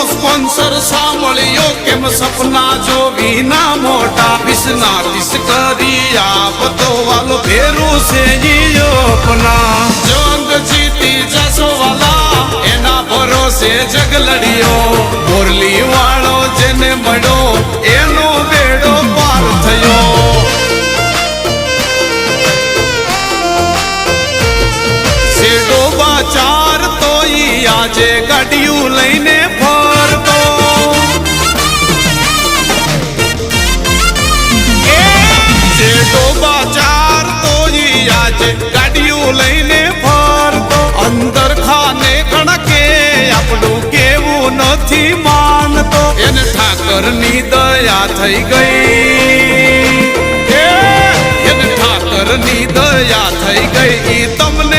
sponsor સાંભળ્યો કેમ સપના જોવી ના મોટા વિસના વિસ કરી આપતો વાલો ભેરું છે જીઓપના જંગ જીતી જશો વાલા એના ભરોસે જગ લડ્યો મોરલી વાળો જેને મળ્યો એનો બેડો પાર થયો ચાર તો આજે ગાડીયું લઈને ફરતો જે ડોબા ચાર તો આજે ગાડીયું લઈને ફરતો અંદર ખાને કણકે આપણું કેવું નથી માનતો એને ઠાકરની દયા થઈ ગઈ એને ઠાકરની દયા થઈ ગઈ તમને